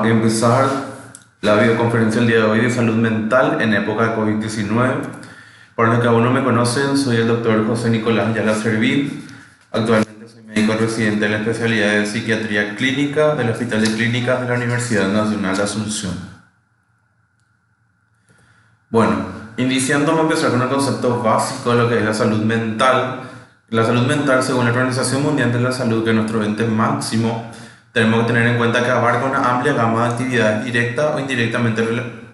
a empezar la videoconferencia el día de hoy de salud mental en época de COVID-19. Para los que aún no me conocen, soy el doctor José Nicolás Yala Serví. Actualmente soy médico residente en la especialidad de psiquiatría clínica del Hospital de Clínicas de la Universidad Nacional de Asunción. Bueno, iniciando vamos a empezar con el concepto básico de lo que es la salud mental. La salud mental, según la Organización Mundial de la Salud, que es nuestro ente máximo, tenemos que tener en cuenta que abarca una amplia gama de actividades directa o indirectamente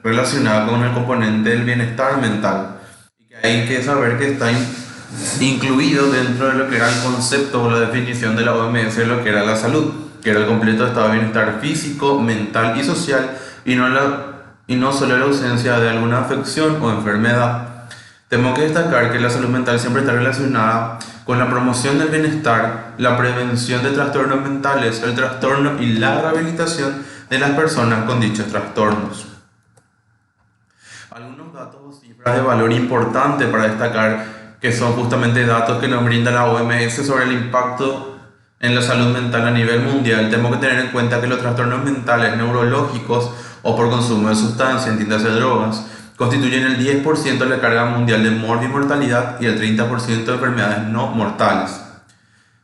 relacionadas con el componente del bienestar mental. Y que hay que saber que está incluido dentro de lo que era el concepto o la definición de la OMS de lo que era la salud, que era el completo estado de bienestar físico, mental y social, y no solo la ausencia de alguna afección o enfermedad. Tenemos que destacar que la salud mental siempre está relacionada con la promoción del bienestar, la prevención de trastornos mentales, el trastorno y la rehabilitación de las personas con dichos trastornos. Algunos datos o cifras de valor importante para destacar, que son justamente datos que nos brinda la OMS sobre el impacto en la salud mental a nivel mundial. Tenemos que tener en cuenta que los trastornos mentales neurológicos o por consumo de sustancias, entiéndase drogas, constituyen el 10% de la carga mundial de morbimortalidad y el 30% de enfermedades no mortales.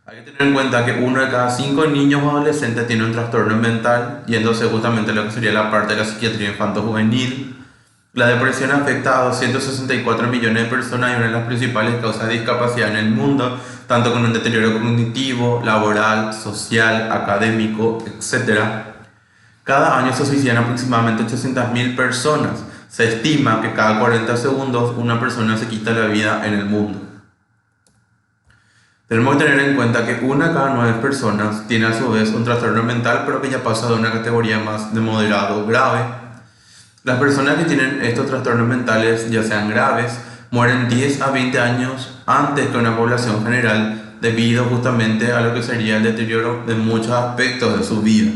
Hay que tener en cuenta que 1 de cada 5 niños o adolescentes tiene un trastorno mental, yéndose justamente a lo que sería la parte de la psiquiatría infanto-juvenil. La depresión afecta a 264 millones de personas y una de las principales causas de discapacidad en el mundo, tanto con un deterioro cognitivo, laboral, social, académico, etc. Cada año se suicidan aproximadamente 800.000 personas. Se estima que cada 40 segundos una persona se quita la vida en el mundo. Tenemos que tener en cuenta que 1 de cada 9 personas tiene a su vez un trastorno mental, pero que ya pasa de una categoría más de moderado grave. Las personas que tienen estos trastornos mentales, ya sean graves, mueren 10 a 20 años antes que una población general, debido justamente a lo que sería el deterioro de muchos aspectos de su vida.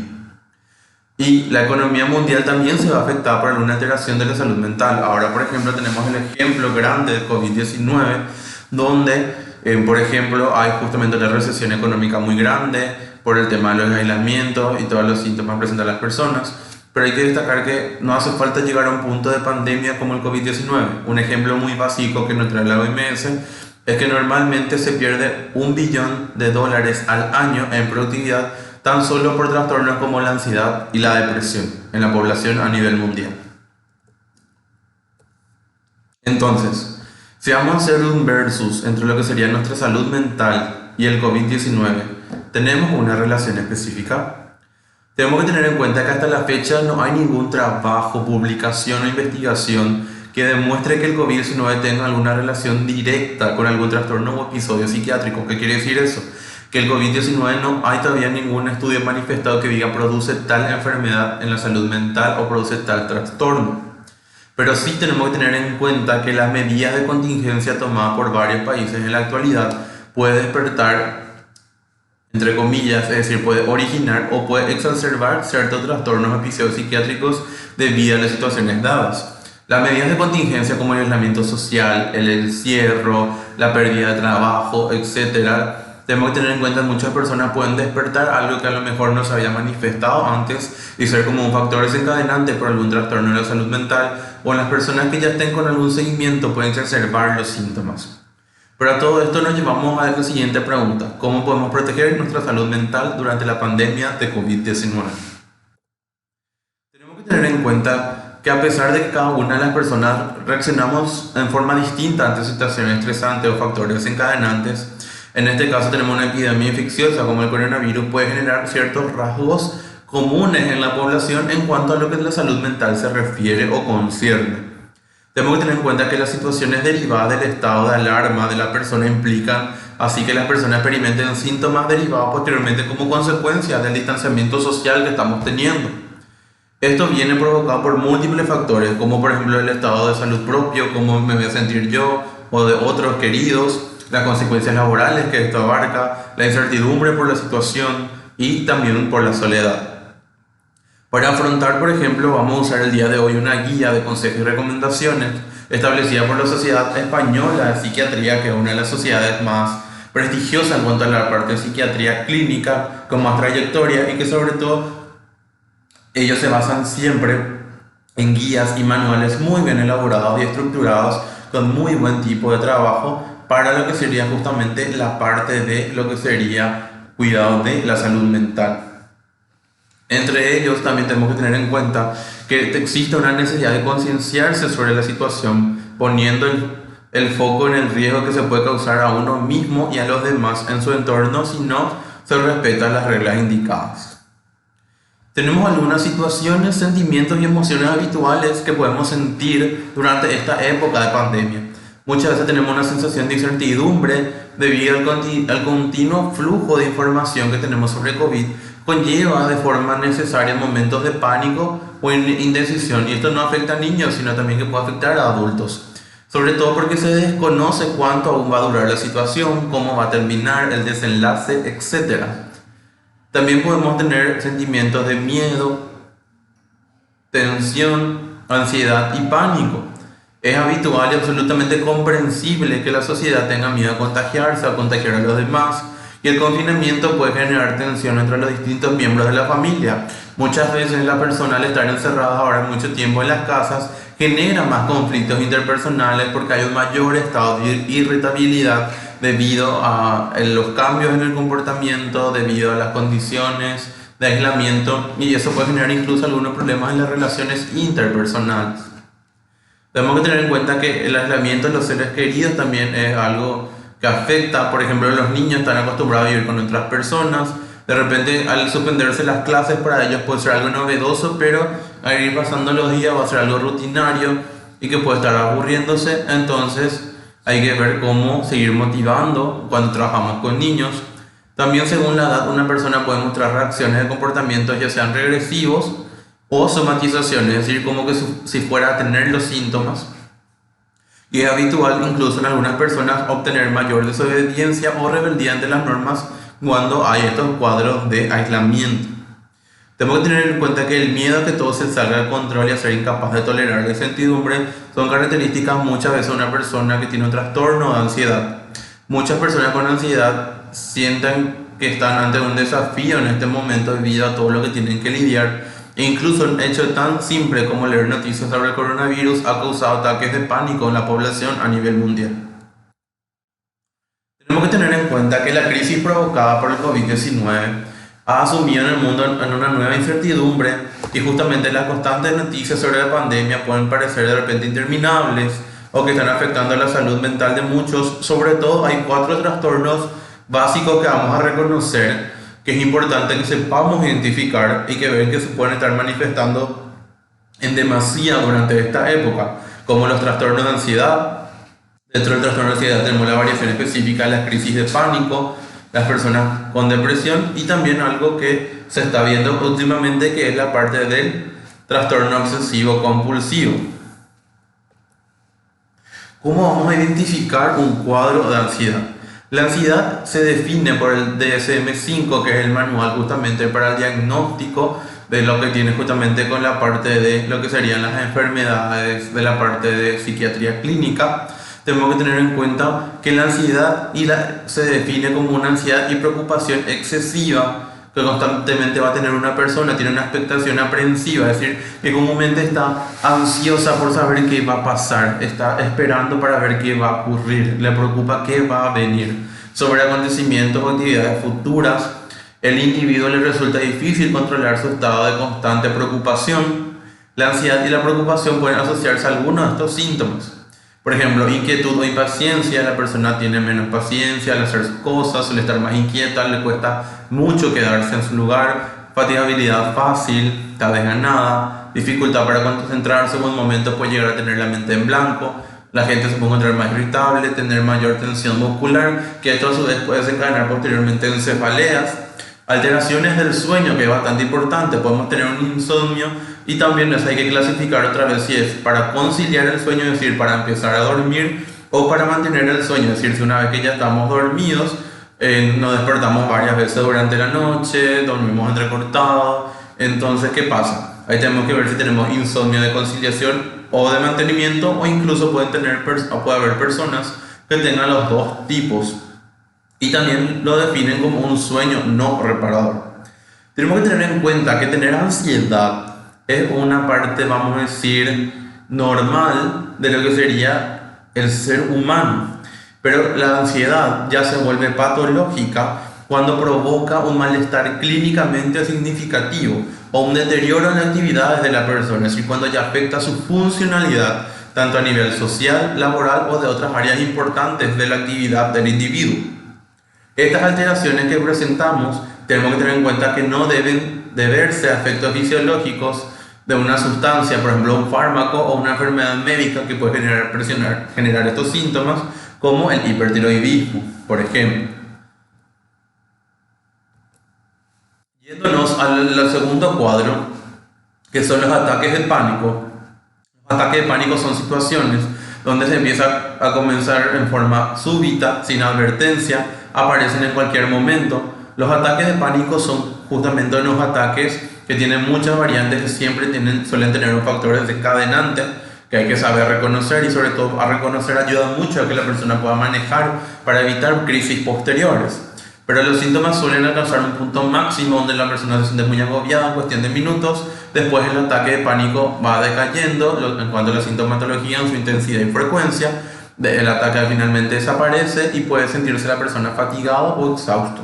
Y la economía mundial también se va a afectar por alguna alteración de la salud mental. Ahora, por ejemplo, tenemos el ejemplo grande del COVID-19, donde, por ejemplo, hay justamente una recesión económica muy grande por el tema de los aislamientos y todos los síntomas que presentan las personas. Pero hay que destacar que no hace falta llegar a un punto de pandemia como el COVID-19. Un ejemplo muy básico que nos trae la OMS es que normalmente se pierde $1 billón al año en productividad tan solo por trastornos como la ansiedad y la depresión en la población a nivel mundial. Entonces, si vamos a hacer un versus entre lo que sería nuestra salud mental y el COVID-19, ¿tenemos una relación específica? Tenemos que tener en cuenta que hasta la fecha no hay ningún trabajo, publicación o investigación que demuestre que el COVID-19 tenga alguna relación directa con algún trastorno o episodio psiquiátrico. ¿Qué quiere decir eso? Que el COVID-19 no hay todavía ningún estudio manifestado que diga produce tal enfermedad en la salud mental o produce tal trastorno. Pero sí tenemos que tener en cuenta que las medidas de contingencia tomadas por varios países en la actualidad puede despertar, entre comillas, es decir, puede originar o puede exacerbar ciertos trastornos o episodios psiquiátricos debido a las situaciones dadas. Las medidas de contingencia como el aislamiento social, el encierro, la pérdida de trabajo, etc., tenemos que tener en cuenta que muchas personas pueden despertar algo que a lo mejor no se había manifestado antes y ser como un factor desencadenante por algún trastorno de la salud mental, o en las personas que ya estén con algún seguimiento pueden exacerbar los síntomas. Pero a todo esto nos llevamos a la siguiente pregunta: ¿cómo podemos proteger nuestra salud mental durante la pandemia de COVID-19? Tenemos que tener en cuenta que a pesar de que cada una de las personas reaccionamos en forma distinta ante situaciones estresantes o factores desencadenantes, en este caso tenemos una epidemia infecciosa como el coronavirus, puede generar ciertos rasgos comunes en la población en cuanto a lo que la salud mental se refiere o concierne. Tenemos que tener en cuenta que las situaciones derivadas del estado de alarma de la persona implican así que las personas experimenten síntomas derivados posteriormente como consecuencia del distanciamiento social que estamos teniendo. Esto viene provocado por múltiples factores, como por ejemplo el estado de salud propio, cómo me voy a sentir yo o de otros queridos, las consecuencias laborales que esto abarca, la incertidumbre por la situación y también por la soledad. Para afrontar, por ejemplo, vamos a usar el día de hoy una guía de consejos y recomendaciones establecida por la Sociedad Española de Psiquiatría, que es una de las sociedades más prestigiosas en cuanto a la parte de psiquiatría clínica, con más trayectoria y que sobre todo Ellos se basan siempre en guías y manuales muy bien elaborados y estructurados con muy buen tipo de trabajo para lo que sería justamente la parte de lo que sería cuidado de la salud mental. Entre ellos también tenemos que tener en cuenta que existe una necesidad de concienciarse sobre la situación, poniendo el foco en el riesgo que se puede causar a uno mismo y a los demás en su entorno si no se respetan las reglas indicadas. Tenemos algunas situaciones, sentimientos y emociones habituales que podemos sentir durante esta época de pandemia. Muchas veces tenemos una sensación de incertidumbre debido al continuo flujo de información que tenemos sobre COVID, conlleva de forma necesaria momentos de pánico o indecisión, y esto no afecta a niños, sino también que puede afectar a adultos. Sobre todo porque se desconoce cuánto aún va a durar la situación, cómo va a terminar, el desenlace, etc. También podemos tener sentimientos de miedo, tensión, ansiedad y pánico. Es habitual y absolutamente comprensible que la sociedad tenga miedo a contagiarse, a contagiar a los demás, y el confinamiento puede generar tensión entre los distintos miembros de la familia. Muchas veces la persona al estar encerrada ahora mucho tiempo en las casas genera más conflictos interpersonales porque hay un mayor estado de irritabilidad debido a los cambios en el comportamiento, debido a las condiciones de aislamiento, y eso puede generar incluso algunos problemas en las relaciones interpersonales. Tenemos que tener en cuenta que el aislamiento de los seres queridos también es algo que afecta. Por ejemplo, los niños están acostumbrados a vivir con otras personas. De repente, al suspenderse las clases, para ellos puede ser algo novedoso, pero al ir pasando los días va a ser algo rutinario y que puede estar aburriéndose. Entonces, hay que ver cómo seguir motivando cuando trabajamos con niños. También, según la edad, una persona puede mostrar reacciones de comportamientos ya sean regresivos o somatizaciones, es decir, como que si fuera a tener los síntomas. Y es habitual incluso en algunas personas obtener mayor desobediencia o rebeldía ante las normas cuando hay estos cuadros de aislamiento. Tenemos que tener en cuenta que el miedo a que todo se salga de control y a ser incapaz de tolerar la incertidumbre son características muchas veces de una persona que tiene un trastorno de ansiedad. Muchas personas con ansiedad sienten que están ante un desafío en este momento debido a todo lo que tienen que lidiar. E incluso un hecho tan simple como leer noticias sobre el coronavirus ha causado ataques de pánico en la población a nivel mundial. Tenemos que tener en cuenta que la crisis provocada por el COVID-19 ha asumido en el mundo en una nueva incertidumbre, y justamente las constantes noticias sobre la pandemia pueden parecer de repente interminables o que están afectando la salud mental de muchos. Sobre todo hay 4 trastornos básicos que vamos a reconocer, que es importante que sepamos identificar y que ver que se pueden estar manifestando en demasía durante esta época, como los trastornos de ansiedad. Dentro del trastorno de ansiedad tenemos la variación específica de las crisis de pánico, las personas con depresión, y también algo que se está viendo últimamente, que es la parte del trastorno obsesivo compulsivo. ¿Cómo vamos a identificar un cuadro de ansiedad? La ansiedad se define por el DSM-5, que es el manual justamente para el diagnóstico de lo que tiene justamente con la parte de lo que serían las enfermedades de la parte de psiquiatría clínica. Tenemos que tener en cuenta que la ansiedad se define como una ansiedad y preocupación excesiva que constantemente va a tener una persona, tiene una expectación aprensiva, es decir, que comúnmente está ansiosa por saber qué va a pasar, está esperando para ver qué va a ocurrir, le preocupa qué va a venir. Sobre acontecimientos o actividades futuras, el individuo le resulta difícil controlar su estado de constante preocupación. La ansiedad y la preocupación pueden asociarse a algunos de estos síntomas. Por ejemplo, inquietud o impaciencia, la persona tiene menos paciencia al hacer sus cosas, suele estar más inquieta, le cuesta mucho quedarse en su lugar, fatigabilidad fácil, está desganada, dificultad para concentrarse, en un momento puede llegar a tener la mente en blanco, la gente se puede encontrar más irritable, tener mayor tensión muscular, que esto a su vez puede desencadenar posteriormente en cefaleas, alteraciones del sueño, que es bastante importante, podemos tener un insomnio, y también eso hay que clasificar otra vez si es para conciliar el sueño, es decir, para empezar a dormir, o para mantener el sueño, es decir, si una vez que ya estamos dormidos, nos despertamos varias veces durante la noche, dormimos entrecortados. Entonces, ¿qué pasa? Ahí tenemos que ver si tenemos insomnio de conciliación o de mantenimiento, o incluso puede haber personas que tengan los dos tipos, y también lo definen como un sueño no reparador. Tenemos que tener en cuenta que tener ansiedad es una parte, vamos a decir, normal de lo que sería el ser humano. Pero la ansiedad ya se vuelve patológica cuando provoca un malestar clínicamente significativo o un deterioro en las actividades de la persona, es decir, cuando ya afecta su funcionalidad, tanto a nivel social, laboral o de otras áreas importantes de la actividad del individuo. Estas alteraciones que presentamos tenemos que tener en cuenta que no deben deberse a efectos fisiológicos de una sustancia, por ejemplo un fármaco o una enfermedad médica que puede generar estos síntomas, como el hipertiroidismo, por ejemplo. Yéndonos al segundo cuadro, que son los ataques de pánico. Los ataques de pánico son situaciones donde se empieza a comenzar en forma súbita, sin advertencia, aparecen en cualquier momento. Los ataques de pánico son justamente unos ataques que tienen muchas variantes, que siempre suelen tener un factor desencadenante que hay que saber reconocer, y sobre todo a reconocer ayuda mucho a que la persona pueda manejar para evitar crisis posteriores. Pero los síntomas suelen alcanzar un punto máximo donde la persona se siente muy agobiada en cuestión de minutos. Después el ataque de pánico va decayendo en cuanto a la sintomatología, en su intensidad y frecuencia. El ataque finalmente desaparece y puede sentirse la persona fatigado o exhausto.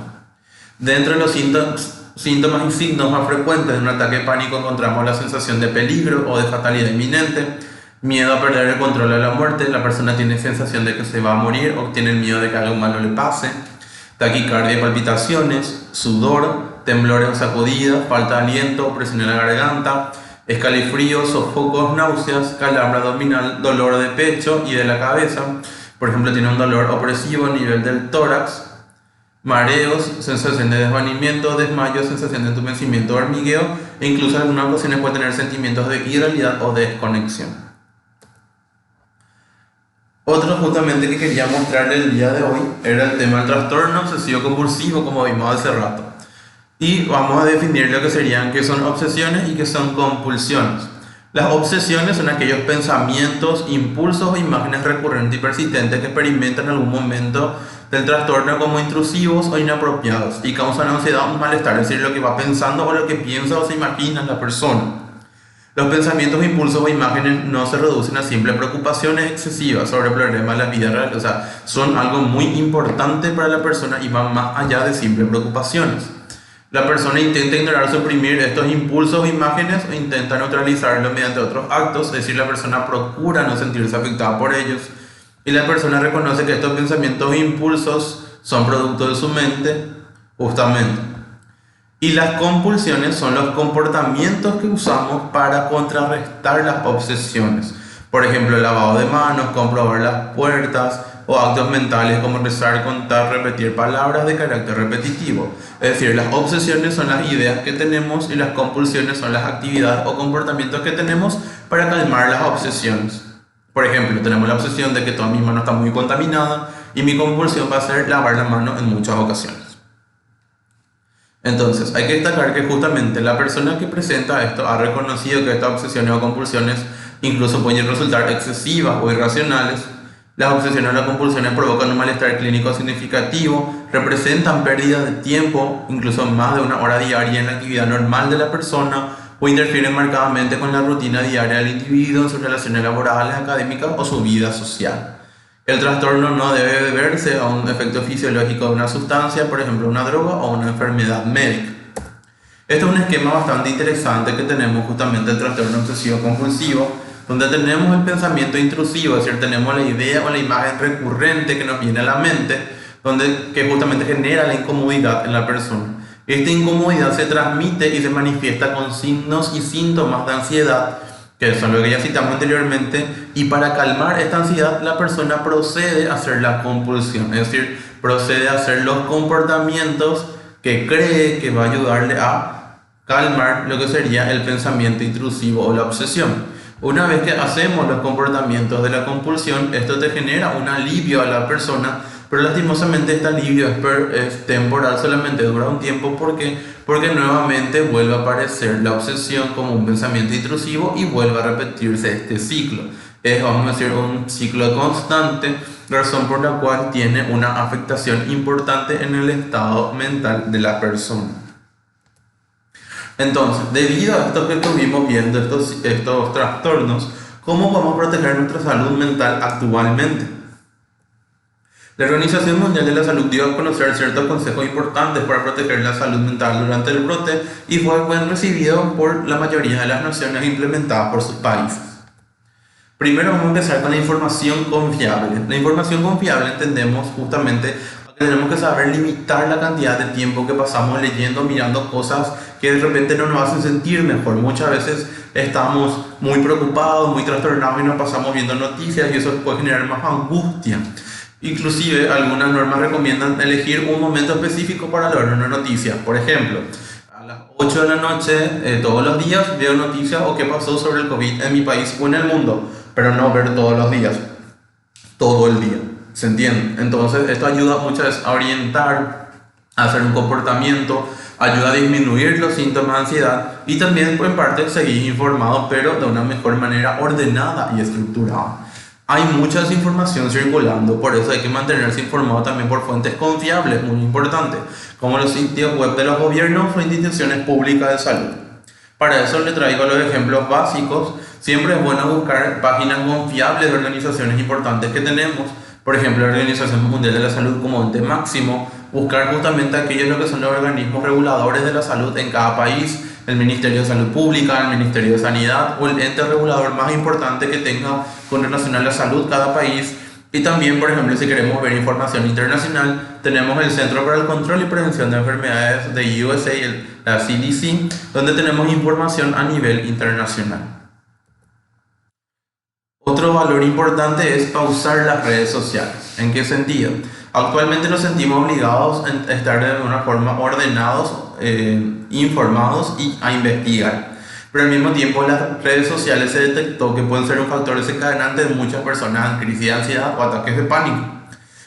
Dentro de los síntomas y signos más frecuentes de un ataque de pánico encontramos la sensación de peligro o de fatalidad inminente, miedo a perder el control de la muerte, la persona tiene sensación de que se va a morir o tiene el miedo de que algo malo le pase, taquicardia y palpitaciones, sudor, temblores o sacudidas, falta de aliento, opresión en la garganta, escalofríos, sofocos, náuseas, calambre abdominal, dolor de pecho y de la cabeza. Por ejemplo, tiene un dolor opresivo a nivel del tórax, mareos, sensación de desvanecimiento, desmayo, sensación de entumecimiento, hormigueo, e incluso en algunas ocasiones puede tener sentimientos de irrealidad o de desconexión. Otro justamente que quería mostrarle el día de hoy era el tema del trastorno obsesivo compulsivo, como vimos hace rato. Y vamos a definir lo que serían, qué son obsesiones y qué son compulsiones. Las obsesiones son aquellos pensamientos, impulsos o imágenes recurrentes y persistentes que experimentan en algún momento del trastorno como intrusivos o inapropiados y causan ansiedad o malestar, es decir, lo que va pensando o lo que piensa o se imagina la persona. Los pensamientos, impulsos o imágenes no se reducen a simples preocupaciones excesivas sobre problemas de la vida real, o sea, son algo muy importante para la persona y van más allá de simples preocupaciones. La persona intenta ignorar o suprimir estos impulsos o imágenes o intenta neutralizarlos mediante otros actos, es decir, la persona procura no sentirse afectada por ellos, y la persona reconoce que estos pensamientos e impulsos son producto de su mente, justamente. Y las compulsiones son los comportamientos que usamos para contrarrestar las obsesiones. Por ejemplo, el lavado de manos, comprobar las puertas o actos mentales como rezar, contar, repetir palabras de carácter repetitivo. Es decir, las obsesiones son las ideas que tenemos y las compulsiones son las actividades o comportamientos que tenemos para calmar las obsesiones. Por ejemplo, tenemos la obsesión de que toda mi mano está muy contaminada y mi compulsión va a ser lavar la mano en muchas ocasiones. Entonces, hay que destacar que justamente la persona que presenta esto ha reconocido que estas obsesiones o compulsiones incluso pueden resultar excesivas o irracionales. Las obsesiones o las compulsiones provocan un malestar clínico significativo, representan pérdida de tiempo, incluso más de 1 hora diaria en la actividad normal de la persona, o interfieren marcadamente con la rutina diaria del individuo en sus relaciones laborales, académicas o su vida social. El trastorno no debe deberse a un efecto fisiológico de una sustancia, por ejemplo una droga o una enfermedad médica. Este es un esquema bastante interesante que tenemos justamente el trastorno obsesivo compulsivo, donde tenemos el pensamiento intrusivo, es decir, tenemos la idea o la imagen recurrente que nos viene a la mente, que justamente genera la incomodidad en la persona. Esta incomodidad se transmite y se manifiesta con signos y síntomas de ansiedad, que son lo que ya citamos anteriormente, y para calmar esta ansiedad la persona procede a hacer la compulsión, es decir, procede a hacer los comportamientos que cree que va a ayudarle a calmar lo que sería el pensamiento intrusivo o la obsesión. Una vez que hacemos los comportamientos de la compulsión, esto te genera un alivio a la persona, pero lastimosamente este alivio es temporal, solamente dura un tiempo. ¿Por qué? Porque nuevamente vuelve a aparecer la obsesión como un pensamiento intrusivo y vuelve a repetirse este ciclo. Es, vamos a decir, un ciclo constante, razón por la cual tiene una afectación importante en el estado mental de la persona. Entonces, debido a esto que estuvimos viendo, estos trastornos, ¿cómo podemos proteger nuestra salud mental actualmente? La Organización Mundial de la Salud dio a conocer ciertos consejos importantes para proteger la salud mental durante el brote y fue bien recibido por la mayoría de las naciones implementadas por sus países. Primero vamos a empezar con la información confiable. La información confiable entendemos justamente que tenemos que saber limitar la cantidad de tiempo que pasamos leyendo, mirando cosas que de repente no nos hacen sentir mejor. Muchas veces estamos muy preocupados, muy trastornados y nos pasamos viendo noticias y eso puede generar más angustia. Inclusive algunas normas recomiendan elegir un momento específico para leer una noticia. Por ejemplo, a las 8 de la noche todos los días veo noticias o qué pasó sobre el COVID en mi país o en el mundo, pero no ver todos los días, todo el día. ¿Se entiende? Entonces esto ayuda muchas veces a orientar, a hacer un comportamiento, ayuda a disminuir los síntomas de ansiedad y también en parte seguir informado, pero de una mejor manera ordenada y estructurada. Hay mucha desinformación circulando, por eso hay que mantenerse informado también por fuentes confiables, muy importante, como los sitios web de los gobiernos o instituciones públicas de salud. Para eso le traigo los ejemplos básicos. Siempre es bueno buscar páginas confiables de organizaciones importantes que tenemos, por ejemplo la Organización Mundial de la Salud como ente máximo, buscar justamente aquellos que son los organismos reguladores de la salud en cada país, el Ministerio de Salud Pública, el Ministerio de Sanidad o el ente regulador más importante que tenga con relación a la salud cada país. Y también, por ejemplo, si queremos ver información internacional, tenemos el Centro para el Control y Prevención de Enfermedades de USA, la CDC, donde tenemos información a nivel internacional. Otro valor importante es pausar las redes sociales. ¿En qué sentido? Actualmente nos sentimos obligados a estar de una forma ordenados, informados y a investigar. Pero al mismo tiempo las redes sociales se detectó que pueden ser un factor desencadenante de muchas personas en crisis de ansiedad o ataques de pánico.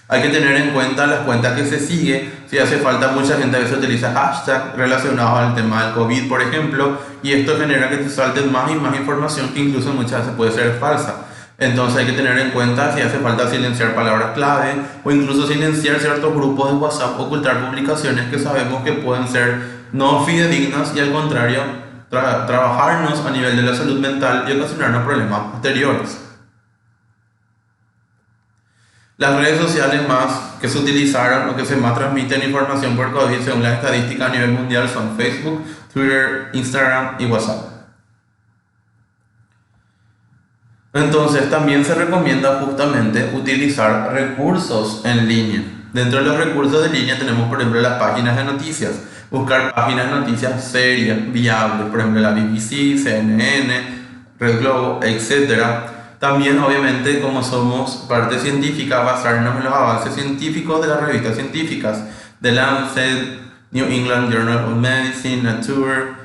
Hay que tener en cuenta las cuentas que se sigue. Si hace falta, mucha gente a veces utiliza hashtags relacionados al tema del COVID, por ejemplo, y esto genera que te salten más y más información que incluso muchas veces puede ser falsa. Entonces hay que tener en cuenta si hace falta silenciar palabras clave o incluso silenciar ciertos grupos de WhatsApp, ocultar publicaciones que sabemos que pueden ser no fidedignas y al contrario trabajarnos a nivel de la salud mental y ocasionarnos problemas posteriores. Las redes sociales más que se utilizaron o que se más transmiten información por COVID según las estadísticas a nivel mundial son Facebook, Twitter, Instagram y WhatsApp. Entonces también se recomienda justamente utilizar recursos en línea. Dentro de los recursos de línea tenemos por ejemplo las páginas de noticias. Buscar páginas de noticias serias, viables, por ejemplo la BBC, CNN, Red Globo, etc. También obviamente como somos parte científica, basarnos en los avances científicos de las revistas científicas, The Lancet, New England Journal of Medicine, Nature.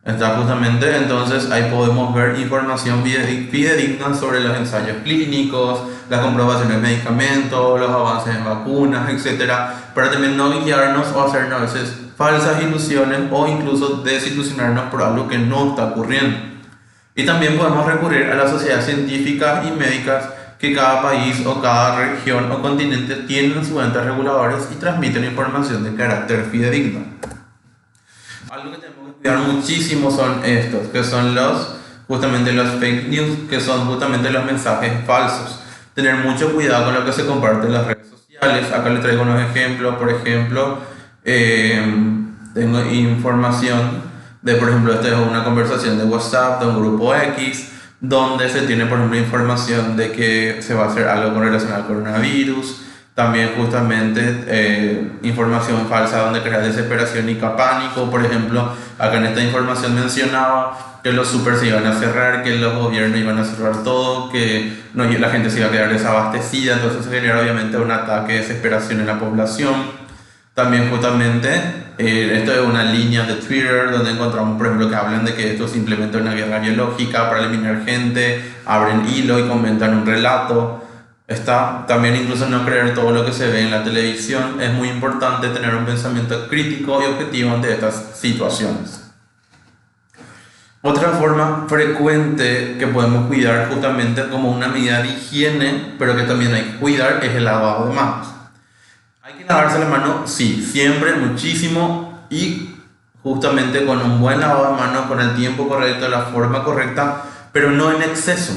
Está justamente, entonces ahí podemos ver información fidedigna sobre los ensayos clínicos, las comprobaciones de medicamentos, los avances en vacunas, etc. Para también no guiarnos o hacernos a veces falsas ilusiones o incluso desilusionarnos por algo que no está ocurriendo. Y también podemos recurrir a las sociedades científicas y médicas que cada país o cada región o continente tienen sus entes reguladores y transmiten información de carácter fidedigno. Algo que tenemos que cuidar muchísimo son estos, que son justamente los fake news, que son justamente los mensajes falsos. Tener mucho cuidado con lo que se comparte en las redes sociales. Acá les traigo unos ejemplos. Por ejemplo, tengo información de, por ejemplo, esta es una conversación de WhatsApp de un grupo X, donde se tiene, por ejemplo, información de que se va a hacer algo con relación al coronavirus. También justamente información falsa donde crea desesperación y pánico. Por ejemplo, acá en esta información mencionaba que los super se iban a cerrar, que los gobiernos iban a cerrar todo, que la gente se iba a quedar desabastecida. Entonces se genera obviamente un ataque de desesperación en la población. También justamente esto es una línea de Twitter donde encontramos, por ejemplo, que hablan de que esto es simplemente una guerra biológica para eliminar gente, abren hilo y comentan un relato. Está también incluso no creer todo lo que se ve en la televisión. Es muy importante tener un pensamiento crítico y objetivo ante estas situaciones. Otra forma frecuente que podemos cuidar justamente como una medida de higiene, pero que también hay que cuidar, es el lavado de manos. Hay que lavarse la mano, sí, siempre, muchísimo y justamente con un buen lavado de manos, con el tiempo correcto, la forma correcta, pero no en exceso.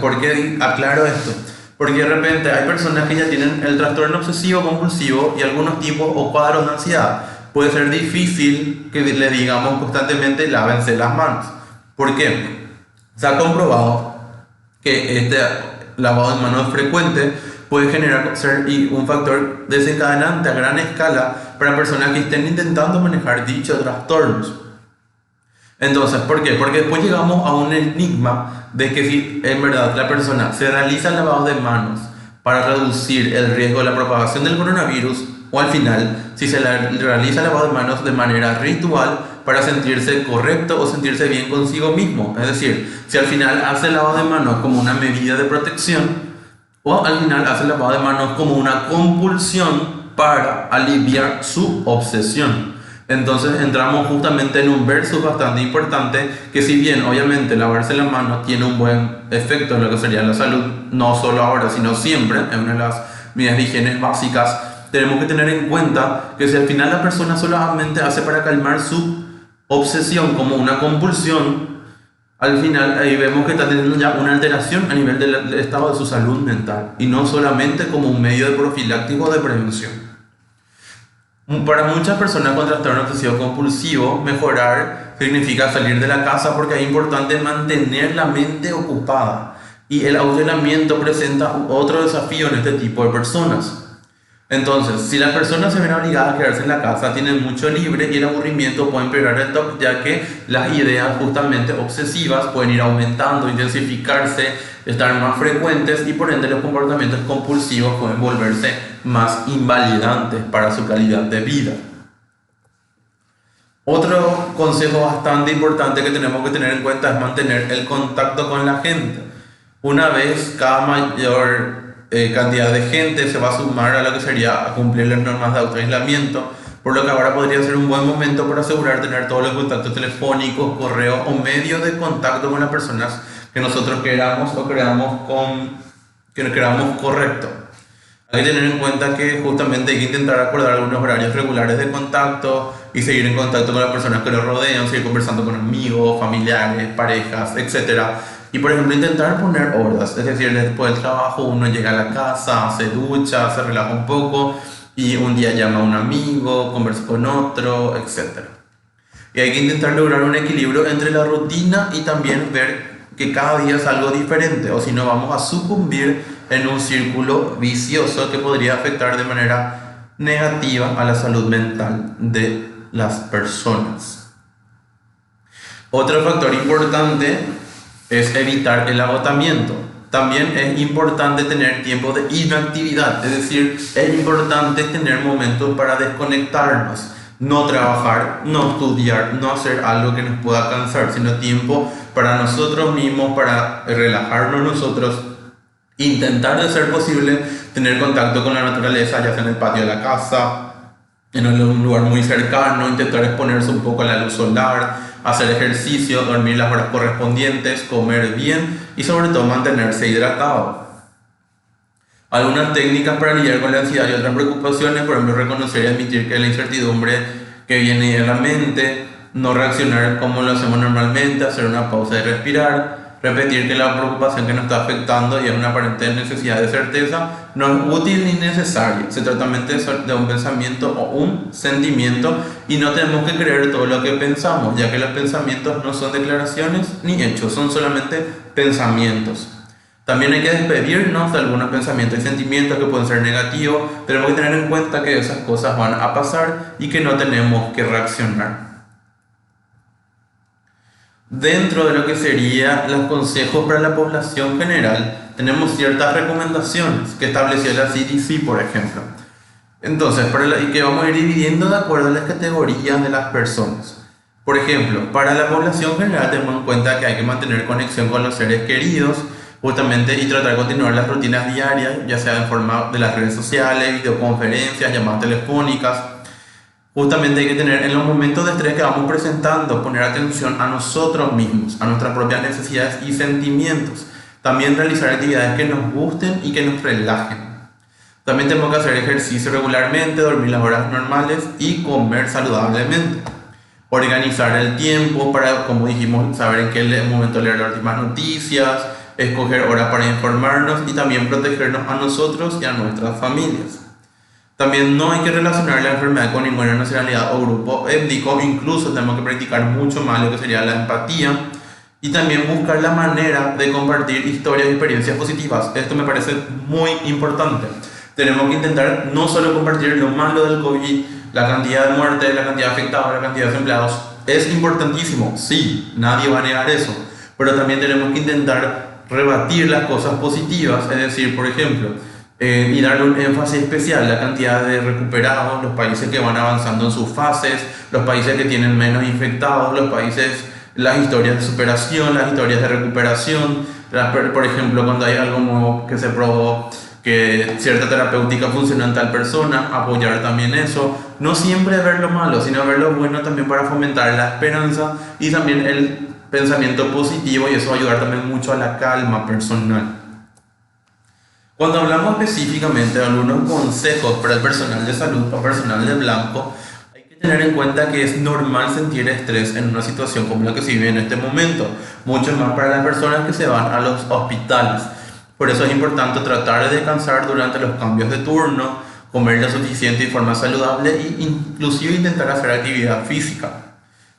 ¿Por qué aclaro esto? Porque de repente hay personas que ya tienen el trastorno obsesivo compulsivo y algunos tipos o cuadros de ansiedad. Puede ser difícil que le digamos constantemente lávense las manos. ¿Por qué? Se ha comprobado que este lavado de manos frecuente puede generar ser un factor desencadenante a gran escala para personas que estén intentando manejar dichos trastornos. Entonces, ¿por qué? Porque después llegamos a un enigma de que si en verdad la persona se realiza el lavado de manos para reducir el riesgo de la propagación del coronavirus, o al final, si se realiza el lavado de manos de manera ritual para sentirse correcto o sentirse bien consigo mismo. Es decir, si al final hace el lavado de manos como una medida de protección, o al final hace el lavado de manos como una compulsión para aliviar su obsesión. Entonces entramos justamente en un versus bastante importante, que si bien obviamente lavarse las manos tiene un buen efecto en lo que sería la salud, no solo ahora sino siempre, es una de las medidas de higiene básicas, tenemos que tener en cuenta que si al final la persona solamente hace para calmar su obsesión como una compulsión, al final ahí vemos que está teniendo ya una alteración a nivel del estado de su salud mental y no solamente como un medio de profiláctico de prevención. Para muchas personas con trastorno obsesivo compulsivo, mejorar significa salir de la casa porque es importante mantener la mente ocupada, y el aislamiento presenta otro desafío en este tipo de personas. Entonces, si las personas se ven obligadas a quedarse en la casa, tienen mucho libre y el aburrimiento puede empeorar el TOC, ya que las ideas justamente obsesivas pueden ir aumentando, intensificarse, estar más frecuentes y por ende los comportamientos compulsivos pueden volverse más invalidantes para su calidad de vida. Otro consejo bastante importante que tenemos que tener en cuenta es mantener el contacto con la gente. Una vez cada mayor cantidad de gente se va a sumar a lo que sería a cumplir las normas de autoaislamiento, por lo que ahora podría ser un buen momento para asegurar tener todos los contactos telefónicos, correos o medios de contacto con las personas que nosotros queramos o que queramos correcto. Hay que tener en cuenta que justamente hay que intentar acordar algunos horarios regulares de contacto y seguir en contacto con las personas que nos rodean, seguir conversando con amigos, familiares, parejas, etc. Y por ejemplo intentar poner horas, es decir, después del trabajo uno llega a la casa, se ducha, se relaja un poco y un día llama a un amigo, conversa con otro, etc. Y hay que intentar lograr un equilibrio entre la rutina y también ver que cada día es algo diferente, o si no vamos a sucumbir en un círculo vicioso que podría afectar de manera negativa a la salud mental de las personas. Otro factor importante es evitar el agotamiento. También es importante tener tiempo de inactividad, es decir, es importante tener momentos para desconectarnos, no trabajar, no estudiar, no hacer algo que nos pueda cansar, sino tiempo para nosotros mismos, para relajarnos nosotros, intentar de ser posible tener contacto con la naturaleza, ya sea en el patio de la casa, en un lugar muy cercano, intentar exponerse un poco a la luz solar, hacer ejercicio, dormir las horas correspondientes, comer bien y sobre todo mantenerse hidratado. Algunas técnicas para lidiar con la ansiedad y otras preocupaciones, por ejemplo, reconocer y admitir que la incertidumbre que viene a la mente, no reaccionar como lo hacemos normalmente, hacer una pausa y respirar, repetir que la preocupación que nos está afectando y es una aparente necesidad de certeza no es útil ni necesaria. Se trata de un pensamiento o un sentimiento y no tenemos que creer todo lo que pensamos, ya que los pensamientos no son declaraciones ni hechos, son solamente pensamientos. También hay que despedirnos de algunos pensamientos y sentimientos que pueden ser negativos. Tenemos que tener en cuenta que esas cosas van a pasar y que no tenemos que reaccionar. Dentro de lo que serían los consejos para la población general, tenemos ciertas recomendaciones que estableció la CDC, por ejemplo. Entonces, y que vamos a ir dividiendo de acuerdo a las categorías de las personas. Por ejemplo, para la población general tenemos en cuenta que hay que mantener conexión con los seres queridos, justamente, y tratar de continuar las rutinas diarias, ya sea en forma de las redes sociales, videoconferencias, llamadas telefónicas. Justamente hay que tener en los momentos de estrés que vamos presentando, poner atención a nosotros mismos, a nuestras propias necesidades y sentimientos. También realizar actividades que nos gusten y que nos relajen. También tenemos que hacer ejercicio regularmente, dormir las horas normales y comer saludablemente. Organizar el tiempo para, como dijimos, saber en qué momento leer las últimas noticias, escoger horas para informarnos y también protegernos a nosotros y a nuestras familias. También no hay que relacionar la enfermedad con ninguna nacionalidad o grupo étnico, incluso tenemos que practicar mucho más lo que sería la empatía y también buscar la manera de compartir historias y experiencias positivas. Esto me parece muy importante. Tenemos que intentar no solo compartir lo malo del COVID, la cantidad de muertes, la cantidad de afectados, la cantidad de desempleados. Es importantísimo, sí, nadie va a negar eso, pero también tenemos que intentar rebatir las cosas positivas, es decir, por ejemplo, y darle un énfasis especial a la cantidad de recuperados, los países que van avanzando en sus fases, los países que tienen menos infectados, los países, las historias de superación, las historias de recuperación, por ejemplo, cuando hay algo nuevo que se probó, que cierta terapéutica funciona en tal persona, apoyar también eso, no siempre ver lo malo, sino ver lo bueno también para fomentar la esperanza y también el pensamiento positivo, y eso va a ayudar también mucho a la calma personal. Cuando hablamos específicamente de algunos consejos para el personal de salud o personal de blanco, hay que tener en cuenta que es normal sentir estrés en una situación como la que se vive en este momento, mucho más para las personas que se van a los hospitales. Por eso es importante tratar de descansar durante los cambios de turno, comer lo suficiente y de forma saludable e inclusive intentar hacer actividad física.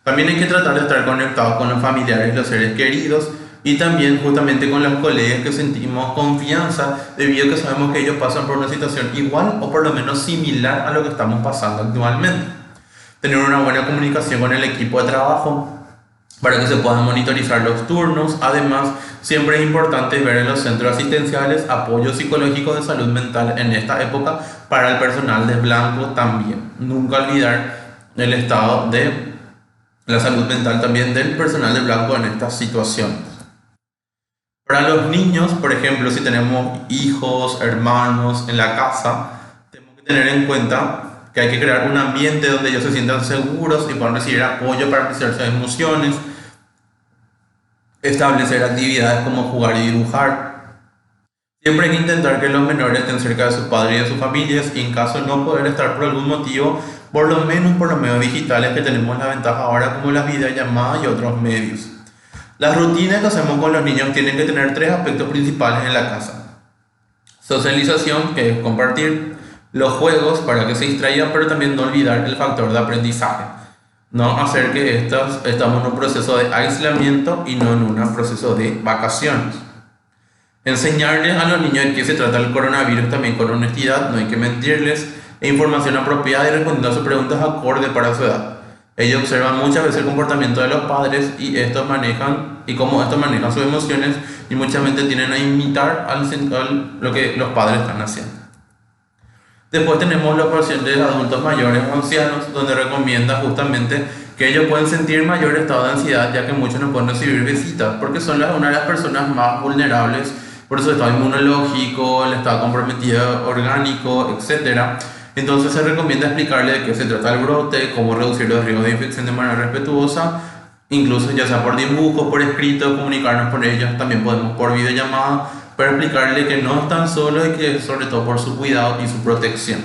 También hay que tratar de estar conectados con los familiares y los seres queridos, y también justamente con los colegas que sentimos confianza debido a que sabemos que ellos pasan por una situación igual o por lo menos similar a lo que estamos pasando actualmente. Tener una buena comunicación con el equipo de trabajo para que se puedan monitorizar los turnos. Además, siempre es importante ver en los centros asistenciales apoyo psicológico de salud mental en esta época para el personal de blanco también. Nunca olvidar el estado de la salud mental también del personal de blanco en estas situaciones. Para los niños, por ejemplo, si tenemos hijos, hermanos en la casa, tenemos que tener en cuenta que hay que crear un ambiente donde ellos se sientan seguros y puedan recibir apoyo para procesar sus emociones, establecer actividades como jugar y dibujar. Siempre hay que intentar que los menores estén cerca de sus padres y de sus familias, y en caso de no poder estar por algún motivo, por lo menos por los medios digitales, que tenemos la ventaja ahora como las videollamadas y otros medios. Las rutinas que hacemos con los niños tienen que tener tres aspectos principales en la casa: socialización, que es compartir; los juegos para que se distraigan, pero también no olvidar el factor de aprendizaje, no hacer que estamos en un proceso de aislamiento y no en un proceso de vacaciones. Enseñarles a los niños de qué se trata el coronavirus también con honestidad, no hay que mentirles, e información apropiada y respondiendo a sus preguntas acorde para su edad. Ellos observan muchas veces el comportamiento de los padres y cómo estos manejan sus emociones, y muchas veces tienden a imitar lo que los padres están haciendo. Después tenemos los pacientes adultos mayores o ancianos, donde recomienda justamente que ellos pueden sentir mayor estado de ansiedad, ya que muchos no pueden recibir visitas, porque son una de las personas más vulnerables por su estado inmunológico, el estado comprometido orgánico, etc. Entonces se recomienda explicarle de qué se trata el brote, cómo reducir los riesgos de infección de manera respetuosa, incluso ya sea por dibujo, por escrito, comunicarnos con ellos, también podemos por videollamada, para explicarle que no están solos y que sobre todo por su cuidado y su protección.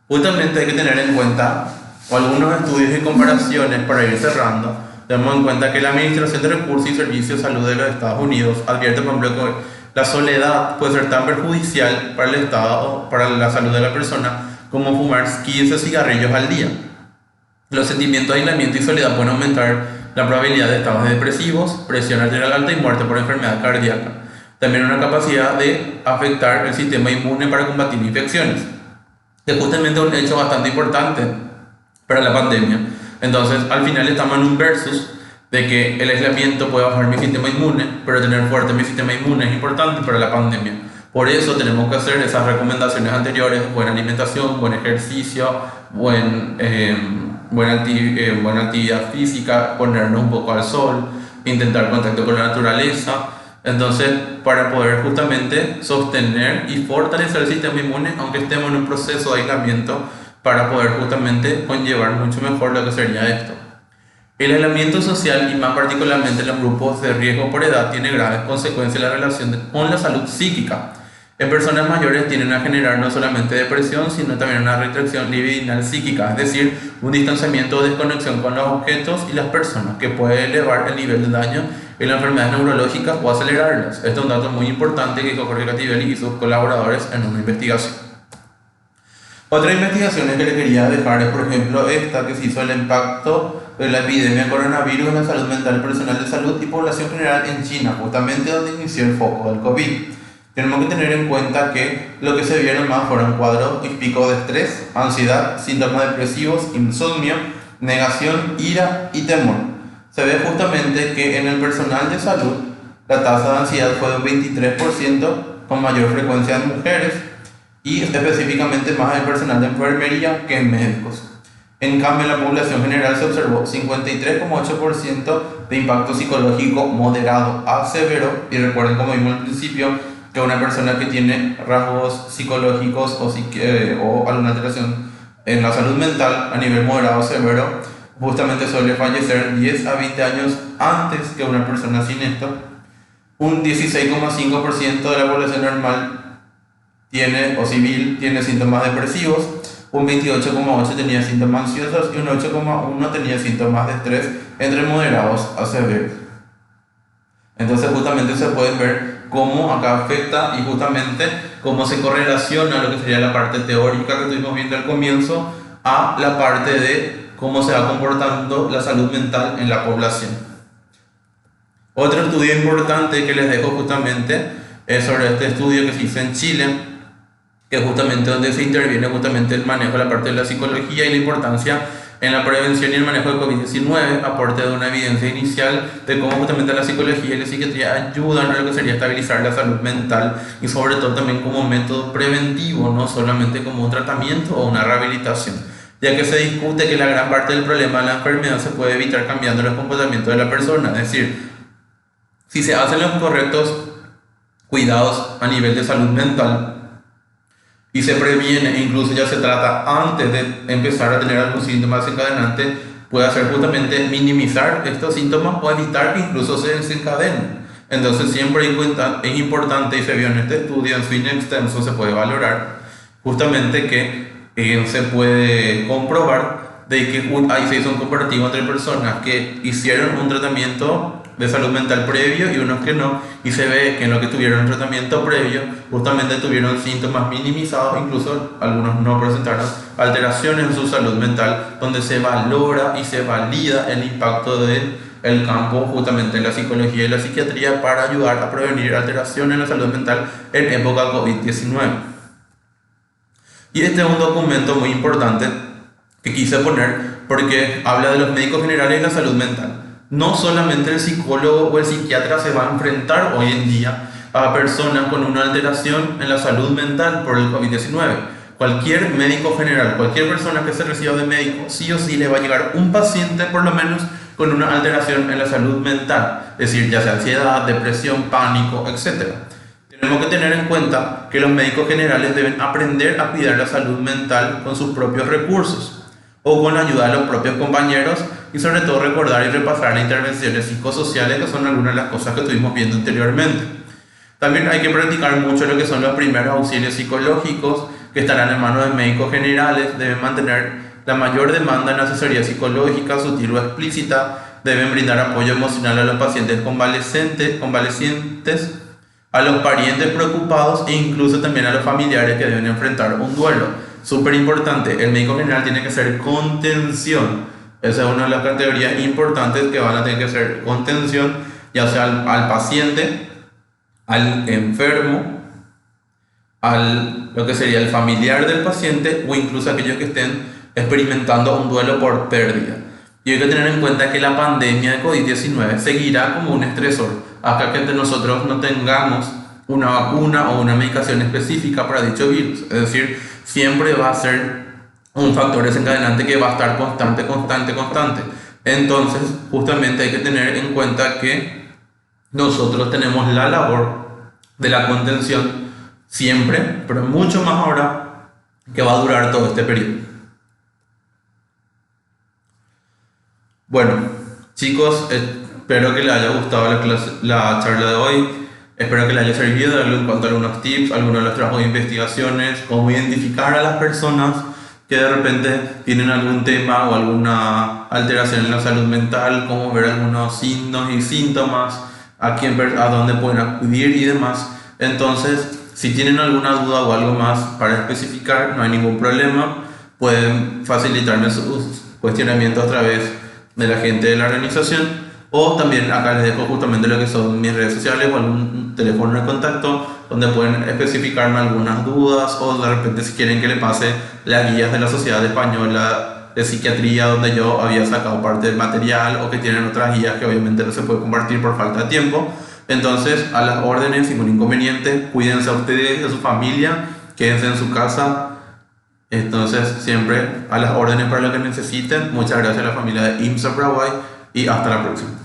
Justamente hay que tener en cuenta algunos estudios y comparaciones para ir cerrando. Tenemos en cuenta que la Administración de Recursos y Servicios de Salud de los Estados Unidos advierte, por ejemplo, que la soledad puede ser tan perjudicial para el Estado, para la salud de la persona, como fumar 15 cigarrillos al día. Los sentimientos de aislamiento y soledad pueden aumentar la probabilidad de estados depresivos, presión arterial alta y muerte por enfermedad cardíaca. También una capacidad de afectar el sistema inmune para combatir infecciones, que es justamente un hecho bastante importante para la pandemia. Entonces, al final estamos en un versus de que el aislamiento puede bajar mi sistema inmune, pero tener fuerte mi sistema inmune es importante para la pandemia. Por eso tenemos que hacer esas recomendaciones anteriores: buena alimentación, buen ejercicio, buena actividad física, ponernos un poco al sol, intentar contacto con la naturaleza. Entonces, para poder justamente sostener y fortalecer el sistema inmune, aunque estemos en un proceso de aislamiento, para poder justamente conllevar mucho mejor lo que sería esto. El aislamiento social, y más particularmente en los grupos de riesgo por edad, tiene graves consecuencias en la relación con la salud psíquica. En personas mayores tienden a generar no solamente depresión, sino también una retracción libidinal psíquica, es decir, un distanciamiento o desconexión con los objetos y las personas, que puede elevar el nivel de daño en las enfermedades neurológicas o acelerarlas. Este es un dato muy importante que Jorge Cativelli y sus colaboradores en una investigación. Otra investigación que le quería dejar es, por ejemplo, esta que se hizo el impacto de la epidemia de coronavirus en la salud mental, personal de salud y población general en China, justamente donde inició el foco del COVID. Tenemos que tener en cuenta que lo que se vieron más fueron cuadros y picos de estrés, ansiedad, síntomas depresivos, insomnio, negación, ira y temor. Se ve justamente que en el personal de salud la tasa de ansiedad fue de un 23%, con mayor frecuencia en mujeres, y específicamente más en personal de enfermería que en médicos. En cambio, en la población general se observó 53,8% de impacto psicológico moderado a severo, y recuerden, como vimos al principio, que una persona que tiene rasgos psicológicos o alguna alteración en la salud mental a nivel moderado o severo justamente suele fallecer 10 a 20 años antes que una persona sin esto. Un 16,5% de la población normal civil tiene síntomas depresivos, un 28,8% tenía síntomas ansiosos y un 8,1% tenía síntomas de estrés entre moderados a severos. Entonces justamente se puede ver cómo acá afecta y justamente cómo se correlaciona lo que sería la parte teórica que estuvimos viendo al comienzo a la parte de cómo se va comportando la salud mental en la población. Otro estudio importante que les dejo justamente es sobre este estudio que se hizo en Chile, que es justamente donde se interviene justamente el manejo de la parte de la psicología y la importancia en la prevención y el manejo de COVID-19, aporte de una evidencia inicial de cómo justamente la psicología y la psiquiatría ayudan a lo que sería estabilizar la salud mental y sobre todo también como método preventivo, no solamente como un tratamiento o una rehabilitación, ya que se discute que la gran parte del problema de la enfermedad se puede evitar cambiando los comportamientos de la persona, es decir, si se hacen los correctos cuidados a nivel de salud mental y se previene, incluso ya se trata antes de empezar a tener algún síntoma desencadenante, puede hacer justamente minimizar estos síntomas o evitar que incluso se desencadenen. Entonces siempre es importante, y se vio en este estudio en su extenso, se puede valorar justamente que se puede comprobar de que ahí se hizo un comparativo entre personas que hicieron un tratamiento de salud mental previo y unos que no, y se ve que en lo que tuvieron un tratamiento previo justamente tuvieron síntomas minimizados, incluso algunos no presentaron alteraciones en su salud mental, donde se valora y se valida el impacto del campo justamente en la psicología y la psiquiatría para ayudar a prevenir alteraciones en la salud mental en época COVID-19. Y este es un documento muy importante que quise poner porque habla de los médicos generales y la salud mental. No solamente el psicólogo o el psiquiatra se va a enfrentar hoy en día a personas con una alteración en la salud mental por el COVID-19. Cualquier médico general, cualquier persona que se reciba de médico, sí o sí le va a llegar un paciente por lo menos con una alteración en la salud mental, es decir, ya sea ansiedad, depresión, pánico, etc. Tenemos que tener en cuenta que los médicos generales deben aprender a cuidar la salud mental con sus propios recursos o con la ayuda de los propios compañeros, y sobre todo recordar y repasar las intervenciones psicosociales, que son algunas de las cosas que estuvimos viendo anteriormente. También hay que practicar mucho lo que son los primeros auxilios psicológicos, que estarán en manos de médicos generales. Deben mantener la mayor demanda en asesoría psicológica, sutil o explícita. Deben brindar apoyo emocional a los pacientes convalecientes, a los parientes preocupados e incluso también a los familiares que deben enfrentar un duelo. Súper importante, el médico general tiene que hacer contención. Esa es una de las categorías importantes que van a tener que hacer contención, ya sea al paciente, al enfermo, lo que sería el familiar del paciente o incluso aquellos que estén experimentando un duelo por pérdida. Y hay que tener en cuenta que la pandemia de COVID-19 seguirá como un estresor hasta que nosotros no tengamos una vacuna o una medicación específica para dicho virus. Es decir, siempre va a ser un factor desencadenante que va a estar constante. Entonces, justamente hay que tener en cuenta que nosotros tenemos la labor de la contención siempre, pero mucho más ahora que va a durar todo este periodo. Bueno, chicos, espero que les haya gustado la charla de hoy. Espero que les haya servido darle en cuanto a algunos tips, algunos de los trabajos de investigaciones, cómo identificar a las personas que de repente tienen algún tema o alguna alteración en la salud mental, cómo ver algunos signos y síntomas, a dónde pueden acudir y demás. Entonces, si tienen alguna duda o algo más para especificar, no hay ningún problema. Pueden facilitarme sus cuestionamientos a través de la gente de la organización, o también acá les dejo justamente lo que son mis redes sociales o algún teléfono de contacto donde pueden especificarme algunas dudas, o de repente si quieren que le pase las guías de la Sociedad Española de Psiquiatría donde yo había sacado parte del material, o que tienen otras guías que obviamente no se puede compartir por falta de tiempo. Entonces, a las órdenes, sin ningún inconveniente. Cuídense a ustedes y a su familia, quédense en su casa. Entonces, siempre a las órdenes para lo que necesiten. Muchas gracias a la familia de IMSA Paraguay y hasta la próxima.